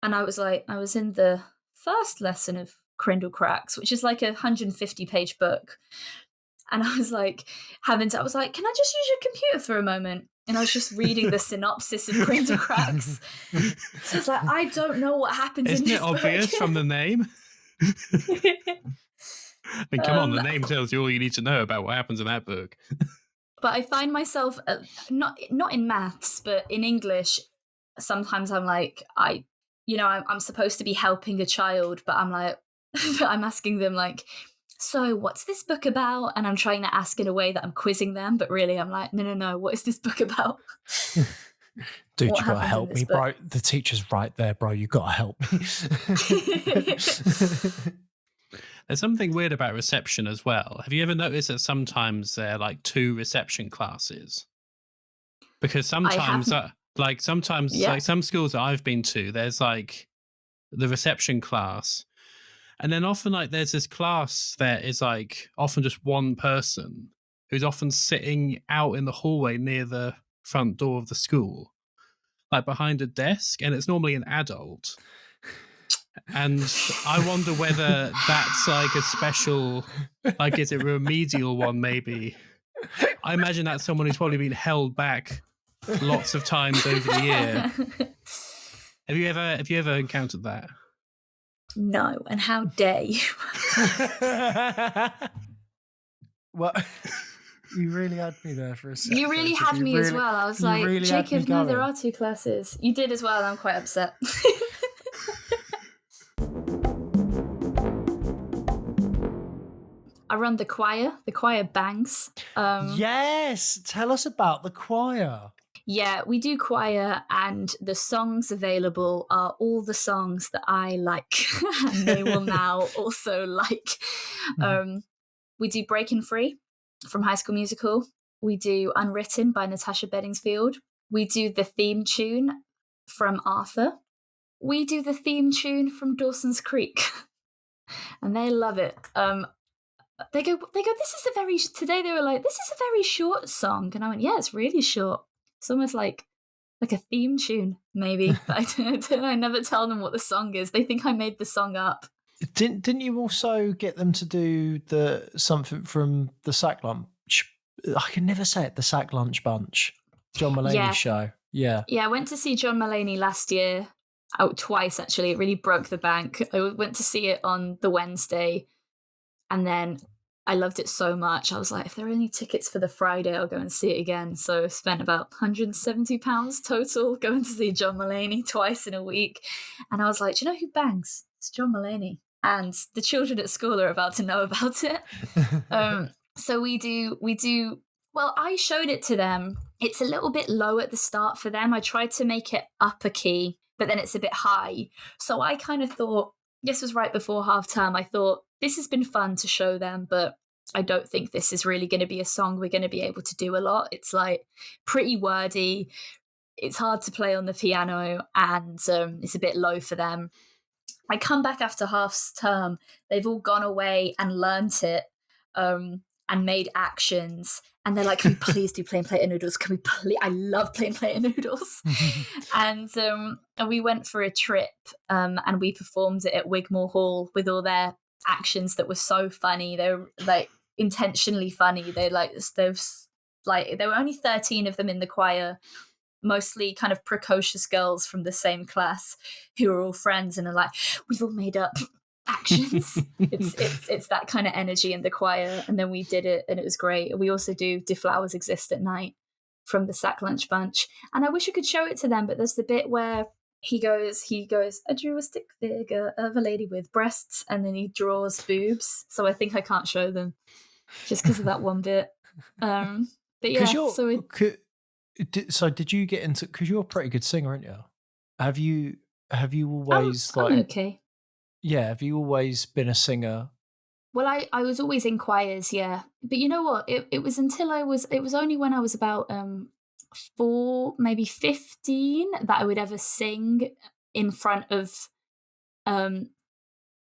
And I was like, I was in the first lesson of Crindle Cracks, which is like a 150-page book. And I was like, I was like, can I just use your computer for a moment? And I was just reading the synopsis of Crindle Cracks. So it's like, I don't know what happens Isn't in this it obvious book. from the name? I mean, come on, the name tells you all you need to know about what happens in that book. But I find myself, not in maths, but in English, sometimes I'm like, I'm supposed to be helping a child, but I'm like, I'm asking them like, so what's this book about? And I'm trying to ask in a way that I'm quizzing them, but really I'm like, no, what is this book about? Dude, What you gotta happens in help this me, bro. book? The teacher's right there, bro. You gotta help me. There's something weird about reception as well. Have you ever noticed that sometimes there are like 2 reception classes? Because sometimes, like some schools that I've been to, there's like the reception class, and then often like there's this class that is like often just one person who's often sitting out in the hallway near the front door of the school, like behind a desk, and it's normally an adult. And I wonder whether that's like a special, like, is it a remedial one maybe? I imagine that's someone who's probably been held back lots of times over the year. Have you ever encountered that? No, and how dare you? Well, you really had me there for a second. You really had me as well. I was like, really had me Jacob, no, there going. are 2 classes. You did as well. I'm quite upset. I run the choir. The choir bangs. Yes, tell us about the choir. Yeah, we do choir, and the songs available are all the songs that I like, and they will now also like. We do Breaking Free from High School Musical. We do Unwritten by Natasha Bedingfield. We do the theme tune from Arthur. We do the theme tune from Dawson's Creek, and they love it. They go, this is today they were like, this is a very short song. And I went, yeah, it's really short. It's almost like a theme tune, maybe. But I never tell them what the song is. They think I made the song up. Didn't you also get them to do something from the Sack Lunch? I can never say it. The Sack Lunch Bunch, John Mulaney show. Yeah. Yeah, I went to see John Mulaney last year, twice actually. It really broke the bank. I went to see it on the Wednesday, and then I loved it so much. I was like, if there are any tickets for the Friday, I'll go and see it again. So I spent about £170 total going to see John Mulaney twice in a week. And I was like, do you know who bangs? It's John Mulaney. And the children at school are about to know about it. So we do. Well, I showed it to them. It's a little bit low at the start for them. I tried to make it up a key, but then it's a bit high. So I kind of thought, this was right before half term. I thought, this has been fun to show them, but I don't think this is really going to be a song we're going to be able to do a lot. It's like pretty wordy. It's hard to play on the piano, and it's a bit low for them. I come back after half term. They've all gone away and learnt it and made actions. And they're like, can we please do Plain Plate and Noodles? Can we please? I love Plain Plate and Noodles. And we went for a trip and we performed it at Wigmore Hall with all their actions that were so funny. They were like intentionally funny. There were only 13 of them in the choir, mostly kind of precocious girls from the same class who are all friends and are like, we've all made up actions. It's that kind of energy in the choir. And then we did it and it was great. We also do Flowers Exist at Night from the Sack Lunch Bunch. And I wish I could show it to them, but there's the bit where he goes, I drew a stick figure of a lady with breasts, and then he draws boobs. So I think I can't show them just because of that one bit. But yeah, so did you get into, because you're a pretty good singer, aren't you? Have you always I'm okay. Yeah, have you always been a singer? Well, I was always in choirs, yeah. But you know what? It was only when I was about 4, maybe 15 that I would ever sing in front of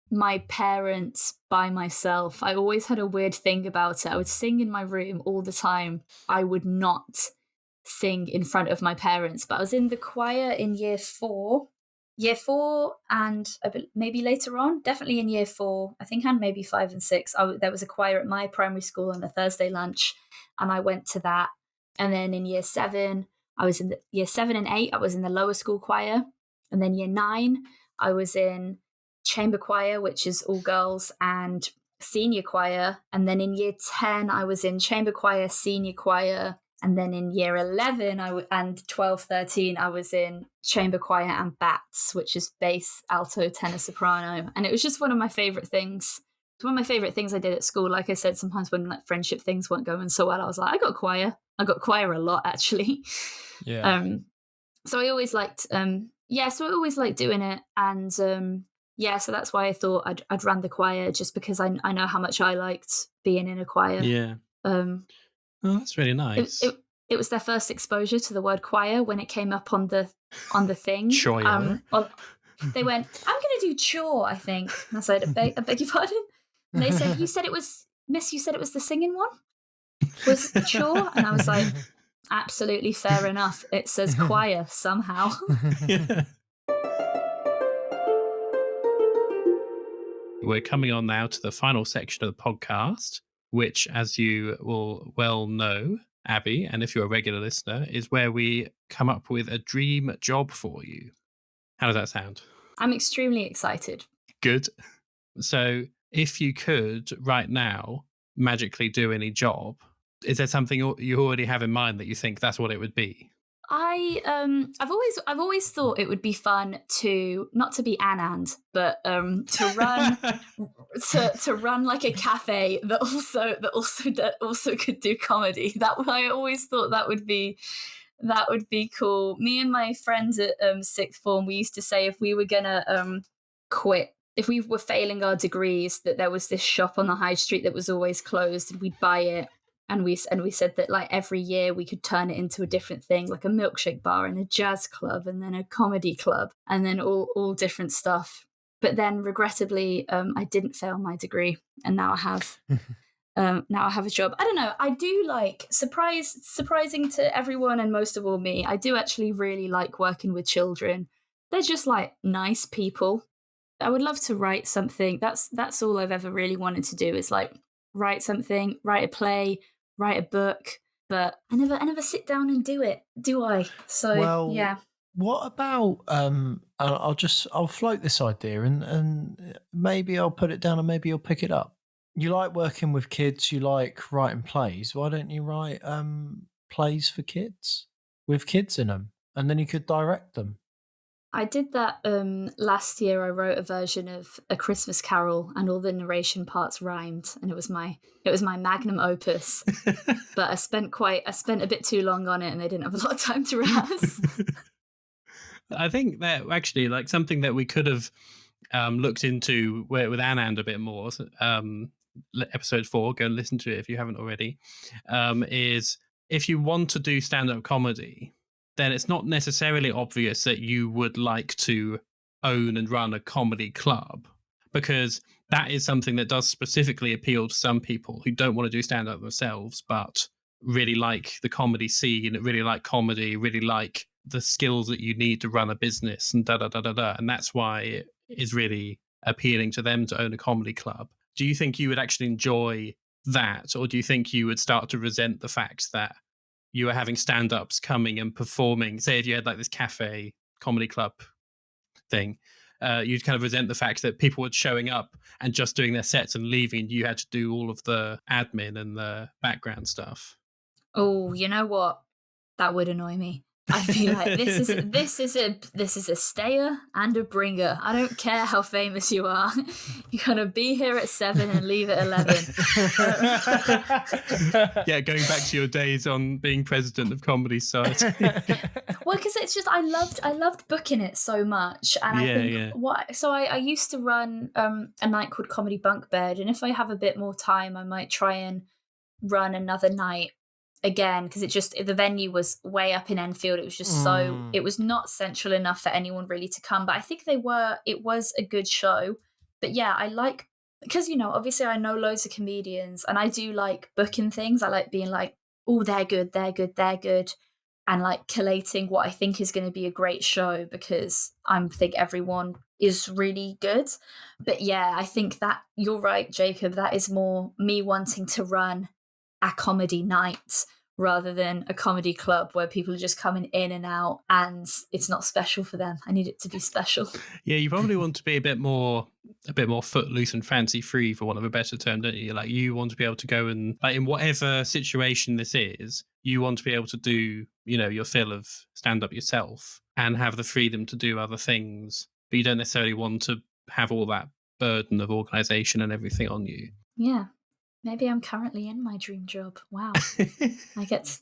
my parents by myself. I always had a weird thing about it. I would sing in my room all the time. I would not sing in front of my parents, but I was in the choir in year 4 and maybe later on, definitely in year 4, I think, and maybe 5 and 6. There was a choir at my primary school on a Thursday lunch, and I went to that. And then in year 7, year 7 and 8, I was in the lower school choir. And then year 9, I was in chamber choir, which is all girls, and senior choir. And then in year 10, I was in chamber choir, senior choir. And then in year 11 and 12, 13, I was in chamber choir and bats, which is bass, alto, tenor, soprano. And it was just one of my favorite things. It's one of my favorite things I did at school. Like I said, sometimes when like friendship things weren't going so well, I was like, I got choir a lot, actually. Yeah. So I always liked, so I always liked doing it. And so that's why I thought I'd run the choir, just because I know how much I liked being in a choir. Yeah. Oh, that's really nice. It was their first exposure to the word choir when it came up on the thing. Choir. They went, I'm going to do chore, I think. And I said, I beg your pardon? And they said, Miss, you said it was the singing one? Was chore? And I was like, absolutely fair enough. It says choir somehow. We're coming on now to the final section of the podcast, which, as you will well know, Abbie, and if you're a regular listener, is where we come up with a dream job for you. How does that sound? I'm extremely excited. Good. So if you could right now magically do any job, is there something you already have in mind that you think that's what it would be? I've always thought it would be fun to not to be Anand, but to run to run like a cafe that also could do comedy. That I always thought that would be cool. Me and my friends at sixth form, we used to say if we were gonna quit, if we were failing our degrees, that there was this shop on the high street that was always closed, and we'd buy it. And we said that like every year we could turn it into a different thing, like a milkshake bar and a jazz club and then a comedy club and then all different stuff. But then regrettably, I didn't fail my degree, and now I have a job. I don't know. I do like surprising to everyone, and most of all me. I do actually really like working with children. They're just like nice people. I would love to write something. That's all I've ever really wanted to do, is like write something, write a play, write a book, but I never sit down and do it, do I? So well, yeah. What about I'll float this idea and maybe I'll put it down and maybe you'll pick it up. You like working with kids, you like writing plays. Why don't you write plays for kids with kids in them, and then you could direct them? I did that last year. I wrote a version of A Christmas Carol, and all the narration parts rhymed, and it was my magnum opus. But I spent a bit too long on it, and they didn't have a lot of time to rehearse. I think that actually, like, something that we could have looked into with Anand a bit more, episode 4, go and listen to it if you haven't already, is if you want to do stand-up comedy, then it's not necessarily obvious that you would like to own and run a comedy club, because that is something that does specifically appeal to some people who don't want to do stand-up themselves, but really like the comedy scene, really like comedy, really like the skills that you need to run a business and da da da da da. And that's why it is really appealing to them to own a comedy club. Do you think you would actually enjoy that, or do you think you would start to resent the fact that you were having stand-ups coming and performing? Say if you had like this cafe comedy club thing, you'd kind of resent the fact that people were showing up and just doing their sets and leaving, and you had to do all of the admin and the background stuff. Oh, you know what? That would annoy me. I'd be like, this is a stayer and a bringer. I don't care how famous you are. You're gonna be here at 7 and leave at 11. Yeah, going back to your days on being president of Comedy Society. Well, because it's just I loved booking it so much, and I think I used to run a night called Comedy Bunk Bed, and if I have a bit more time, I might try and run another night again, because the venue was way up in Enfield. It was just it was not central enough for anyone really to come, but I think it was a good show. But yeah, I like, because obviously I know loads of comedians, and I do like booking things. I like being like, oh, they're good, and like collating what I think is going to be a great show, because I think everyone is really good. But yeah, I think that you're right, Jacob, that is more me wanting to run a comedy night rather than a comedy club where people are just coming in and out and it's not special for them. I need it to be special. Yeah, you probably want to be a bit more footloose and fancy free, for want of a better term, don't you? Like, you want to be able to go and, like, in whatever situation this is, you want to be able to do, your fill of stand up yourself and have the freedom to do other things, but you don't necessarily want to have all that burden of organization and everything on you. Yeah. Maybe I'm currently in my dream job. Wow. I get to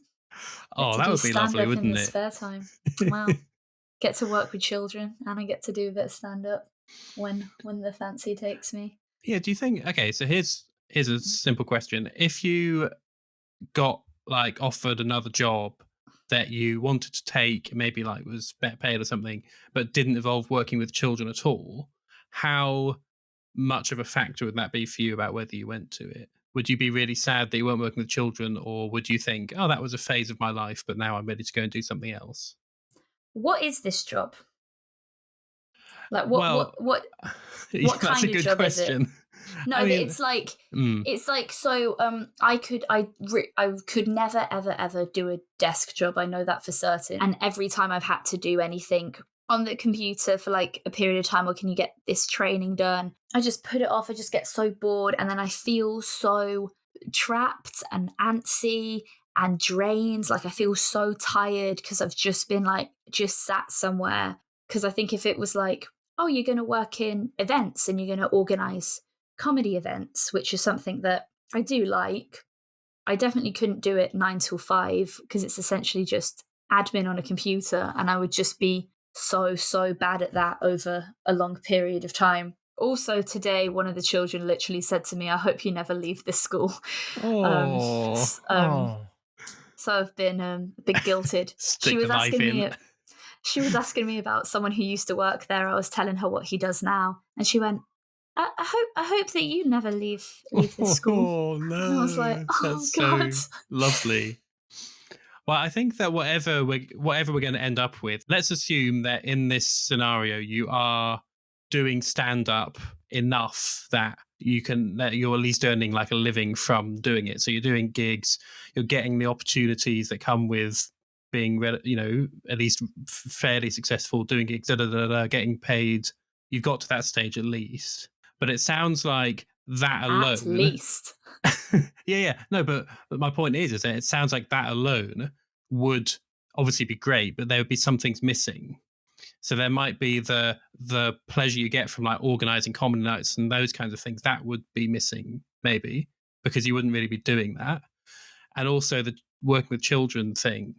that would be lovely, wouldn't in it? the spare time. Wow. Get to work with children, and I get to do a bit of stand-up when the fancy takes me. Yeah, do you think, okay, so here's a simple question. If you got like offered another job that you wanted to take, maybe like was better paid or something, but didn't involve working with children at all, how much of a factor would that be for you about whether you went to it? Would you be really sad that you weren't working with children, or would you think, oh, that was a phase of my life, but now I'm ready to go and do something else? What is this job? Like, what that's kind a of good job question. is it? No, I mean, it's like so. I could never ever do a desk job. I know that for certain. And every time I've had to do anything on the computer for like a period of time, or can you get this training done, I just put it off. I just get so bored, and then I feel so trapped and antsy and drained. Like, I feel so tired because I've just been like just sat somewhere. Because I think if it was like, oh, you're going to work in events and you're going to organize comedy events, which is something that I do like, I definitely couldn't do it 9 till 5, because it's essentially just admin on a computer, and I would just be so bad at that over a long period of time. Also, today, one of the children literally said to me, I hope you never leave this school. So I've been a bit guilted. Stick the knife in. She was asking me about someone who used to work there. I was telling her what he does now, and she went, I hope that you never leave this school. Oh no! And I was like, oh, that's God. so lovely. Well, I think that whatever we're going to end up with, let's assume that in this scenario you are doing stand up enough that you're at least earning like a living from doing it. So you're doing gigs, you're getting the opportunities that come with being, at least fairly successful, doing gigs, getting paid. You've got to that stage at least. But it sounds like that alone. At least. Yeah. No, but my point is that it sounds like that alone would obviously be great, but there would be some things missing. So there might be the pleasure you get from like organizing comedy nights and those kinds of things that would be missing, maybe, because you wouldn't really be doing that. And also the working with children thing.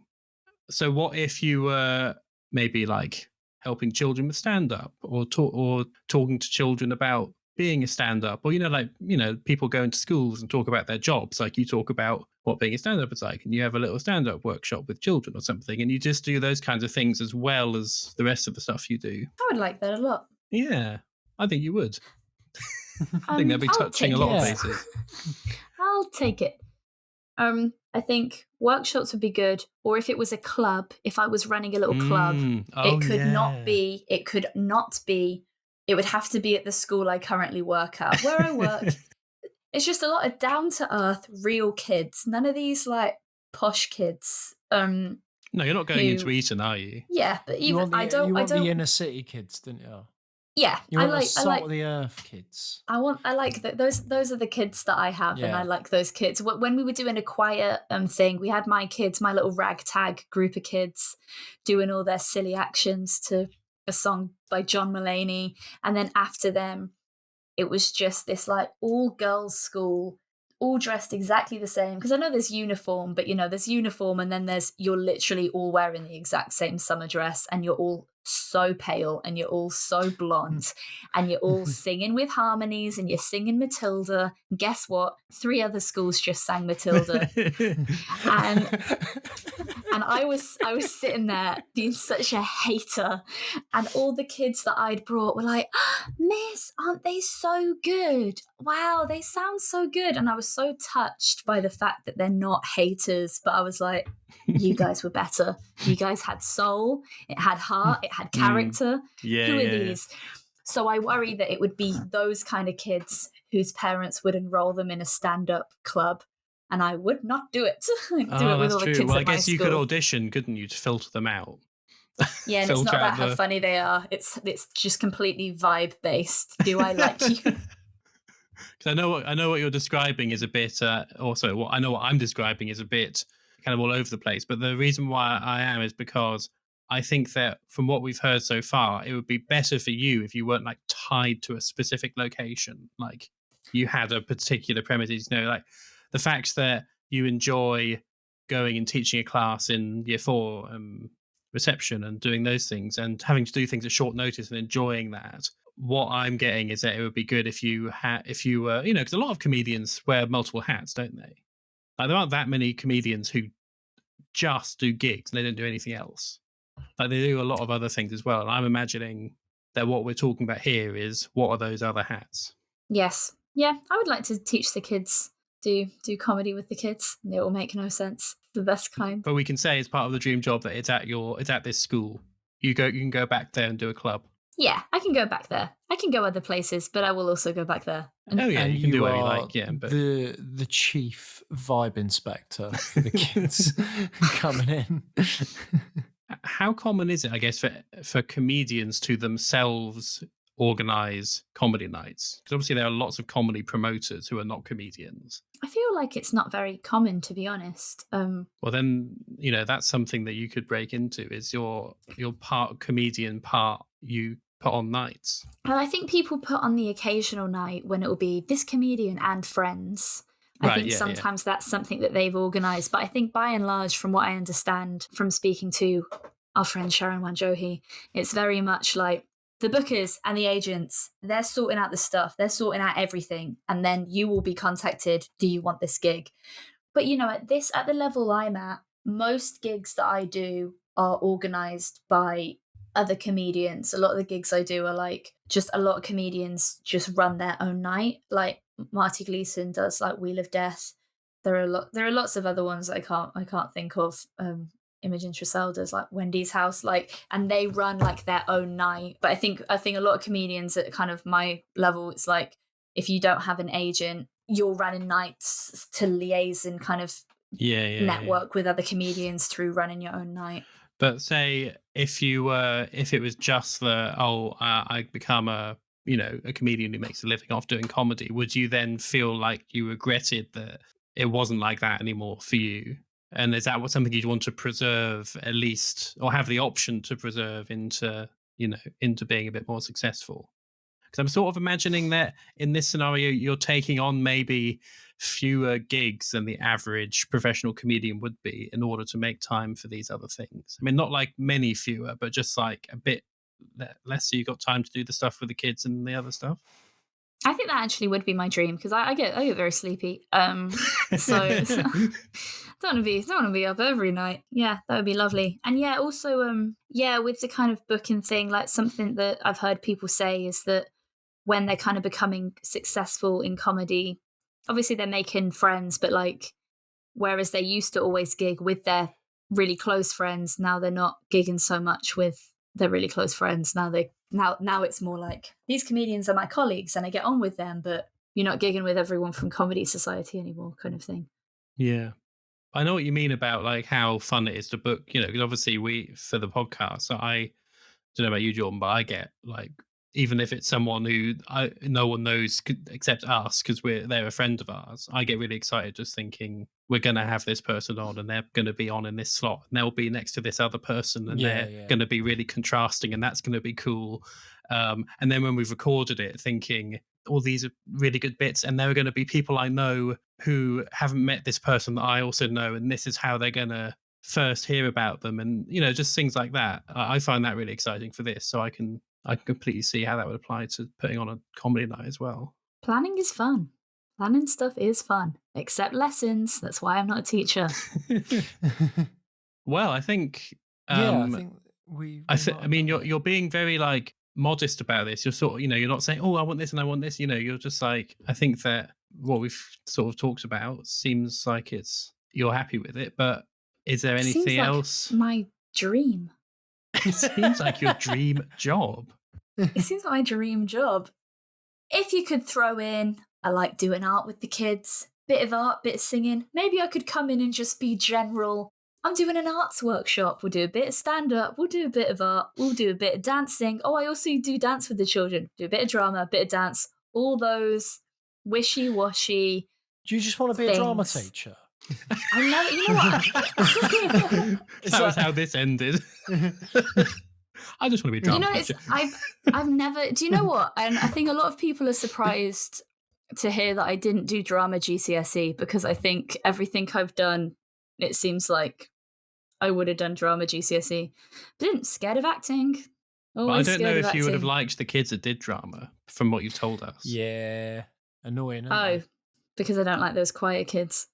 So what if you were maybe like helping children with stand-up, or talking to children about being a stand-up, or people go into schools and talk about their jobs, like you talk about what being a stand-up is like, and you have a little stand-up workshop with children or something, and you just do those kinds of things as well as the rest of the stuff you do. I would like that a lot. Yeah, I think you would. I think they'll be touching a lot of bases. I'll take it. I think workshops would be good, or if it was a club, if I was running a little club, it would have to be at the school I currently work at. Where I work, it's just a lot of down-to-earth, real kids. None of these, like, posh kids. No, you're not going into Eton, are you? Yeah, but even you want the inner city kids, didn't you? Yeah, you want the salt of the earth kids. I like that. Those are the kids that I have, and I like those kids. When we were doing a choir thing, we had my kids, my little ragtag group of kids, doing all their silly actions to a song by John Mulaney, and then after them, it was just this like all girls school, all dressed exactly the same. Because I know there's uniform, but there's uniform, and then you're literally all wearing the exact same summer dress, and you're all so pale, and you're all so blonde, and you're all singing with harmonies, and you're singing Matilda. And guess what? 3 other schools just sang Matilda, and I was sitting there being such a hater, and all the kids that I'd brought were like, oh, "Miss, aren't they so good? Wow, they sound so good." And I was so touched by the fact that they're not haters, but I was like, you guys were better. You guys had soul, it had heart, it had character. Who are these? So I worry that it would be those kind of kids whose parents would enroll them in a stand-up club, and I would not do it. Do it with all the kids Well, I at my guess you school. could audition, couldn't you, to filter them out? Yeah, and it's not about how funny they are. It's just completely vibe-based. Do I like you? Because I know what you're describing is a bit. I know what I'm describing is a bit kind of all over the place. But the reason why I am is because I think that from what we've heard so far, it would be better for you if you weren't like tied to a specific location, like you had a particular premises. Like the fact that you enjoy going and teaching a class in year 4 reception and doing those things and having to do things at short notice and enjoying that. What I'm getting is that it would be good if you were, because a lot of comedians wear multiple hats, don't they? Like there aren't that many comedians who just do gigs and they don't do anything else. Like they do a lot of other things as well. And I'm imagining that what we're talking about here is, what are those other hats? Yes. Yeah, I would like to teach the kids, do comedy with the kids. It will make no sense. The best kind. But we can say as part of the dream job that it's at this school. You can go back there and do a club. Yeah, I can go back there. I can go other places, but I will also go back there. You can do what you like. Yeah, but the chief vibe inspector for the kids coming in. How common is it, I guess, for comedians to themselves organize comedy nights? Because obviously there are lots of comedy promoters who are not comedians. I feel like it's not very common, to be honest. Well, then that's something that you could break into. Is your part comedian, part you put on nights? Well, I think people put on the occasional night when it will be this comedian and friends. I think sometimes that's something that they've organised. But I think by and large, from what I understand from speaking to our friend Sharon Wanjohi, it's very much like the bookers and the agents, they're sorting out the stuff, they're sorting out everything, and then you will be contacted, do you want this gig? But at the level I'm at, most gigs that I do are organised by other comedians. A lot of the gigs I do are like just a lot of comedians just run their own night. Like Marty Gleason does like Wheel of Death. There are lots of other ones I can't think of. Imogen Trussell does like Wendy's House, and they run like their own night. But I think a lot of comedians at kind of my level, it's like if you don't have an agent, you're running nights to liaise and kind of Yeah. network with other comedians through running your own night. But say if it was just I become a comedian who makes a living off doing comedy, would you then feel like you regretted that it wasn't like that anymore for you? And is that something you'd want to preserve at least, or have the option to preserve into being a bit more successful? Because I'm sort of imagining that in this scenario, you're taking on maybe fewer gigs than the average professional comedian would be in order to make time for these other things. I mean, not like many fewer, but just like a bit less, so you got time to do the stuff with the kids and the other stuff. I think that actually would be my dream, because I get very sleepy. So don't want to be up every night. Yeah, that would be lovely. And yeah, also with the kind of booking thing, like something that I've heard people say is that when they're kind of becoming successful in comedy, obviously they're making friends, but like whereas they used to always gig with their really close friends, now they're not gigging so much with their really close friends. Now it's more like, these comedians are my colleagues and I get on with them, but you're not gigging with everyone from Comedy Society anymore, kind of thing. Yeah. I know what you mean about like how fun it is to book, because obviously for the podcast, so I don't know about you, Jordan, but I get like, even if it's someone who no one knows except us, because they're a friend of ours, I get really excited just thinking we're going to have this person on and they're going to be on in this slot and they'll be next to this other person and they're going to be really contrasting and that's going to be cool. And then when we've recorded it, thinking all these are really good bits and there are going to be people I know who haven't met this person that I also know, and this is how they're going to first hear about them, and just things like that. I find that really exciting for this, so I can completely see how that would apply to putting on a comedy night as well. Planning is fun. Planning stuff is fun, except lessons. That's why I'm not a teacher. Well, I think I think I mean, you're being very like modest about this. You're sort of, you're not saying, oh, I want this and I want this. You're just like, I think that what we've sort of talked about seems like you're happy with it. But is there anything else? My dream. It seems like your dream job. It seems like my dream job. If you could throw in, I like doing art with the kids, bit of art, bit of singing. Maybe I could come in and just be general. I'm doing an arts workshop. We'll do a bit of stand-up. We'll do a bit of art. We'll do a bit of dancing. Oh, I also do dance with the children. Do a bit of drama, a bit of dance. All those wishy-washy. Do you just want to be a drama teacher? I know. You know what? That was how this ended. I just want to be a drama teacher. I've never. Do you know what? And I think a lot of people are surprised to hear that I didn't do drama GCSE, because I think everything I've done, it seems like I would have done drama GCSE. Didn't scared of acting. But I don't know if you would have liked the kids that did drama, from what you've told us. Yeah, annoying. Oh, because I don't like those quiet kids.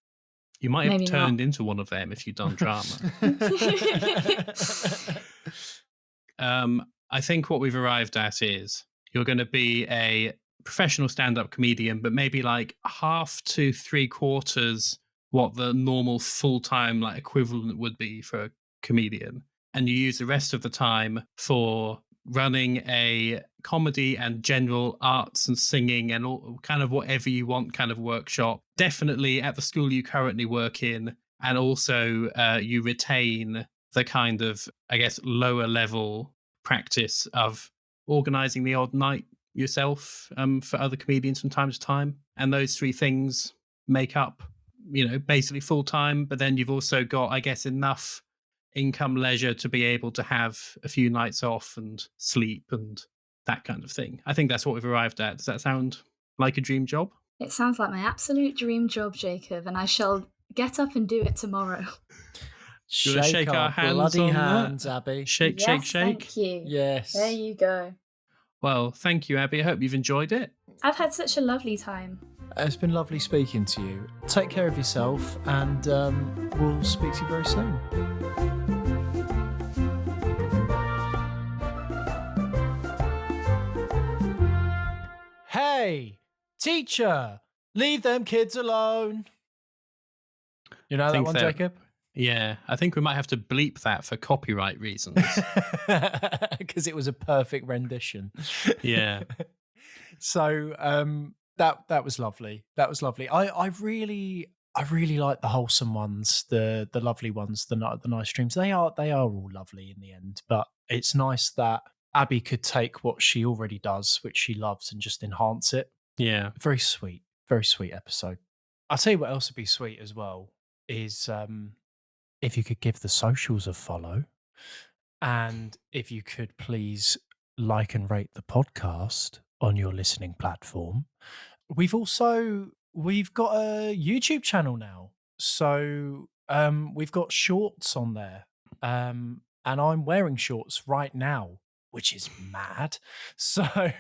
You might have turned into one of them if you'd done drama. I think what we've arrived at is you're going to be a professional stand-up comedian, but maybe like half to 3/4 what the normal full-time like equivalent would be for a comedian. And you use the rest of the time for running a comedy and general arts and singing and all kind of whatever you want kind of workshop, definitely at the school you currently work in. And also you retain the kind of, I guess, lower level practice of organizing the odd night yourself for other comedians from time to time. And those three things make up, basically full time. But then you've also got, I guess, enough income leisure to be able to have a few nights off and sleep and that kind of thing. I think that's what we've arrived at. Does that sound like a dream job? It sounds like my absolute dream job, Jacob, and I shall get up and do it tomorrow. Shake our bloody hands, Abbie. Shake. Thank you. Yes. There you go. Well, thank you, Abbie. I hope you've enjoyed it. I've had such a lovely time. It's been lovely speaking to you. Take care of yourself, and we'll speak to you very soon. Hey, teacher, leave them kids alone. You know that one, Jacob? Yeah, I think we might have to bleep that for copyright reasons. Because it was a perfect rendition. Yeah. So that was lovely. That was lovely. I really I really like the wholesome ones, the lovely ones, the nice streams. They are all lovely in the end, but it's nice that Abby could take what she already does, which she loves, and just enhance it. Yeah. Very sweet episode. I'll tell you what else would be sweet as well is if you could give the socials a follow, and if you could please like and rate the podcast on your listening platform. We've got a YouTube channel now. So we've got shorts on there. And I'm wearing shorts right now, which is mad. So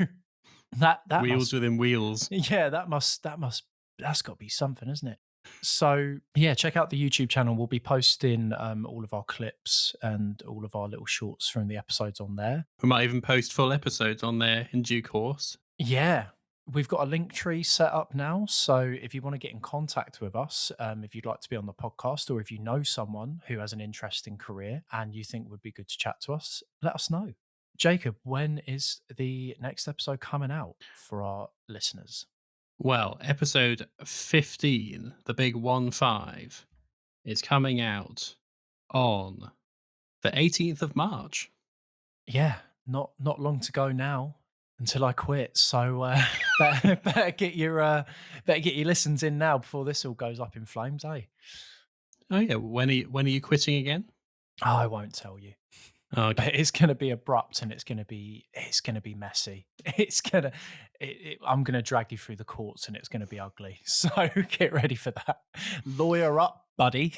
that Wheels must, within wheels. yeah, that's got to be something, isn't it? So yeah, check out the YouTube channel. We'll be posting all of our clips and all of our little shorts from the episodes on there. We might even post full episodes on there in due course. Yeah, we've got a Linktree set up now. So if you want to get in contact with us, if you'd like to be on the podcast, or if you know someone who has an interesting career and you think would be good to chat to us, let us know. Jacob, when is the next episode coming out for our listeners? Well, episode 15, the big 1-5, is coming out on the 18th of March. Yeah, not long to go now until I quit. So better get your listens in now before this all goes up in flames, eh? Oh yeah, when are you quitting again? Oh, I won't tell you. Oh, okay. But it's going to be abrupt and it's going to be messy. I'm going to drag you through the courts and it's going to be ugly. So get ready for that. Lawyer up, buddy.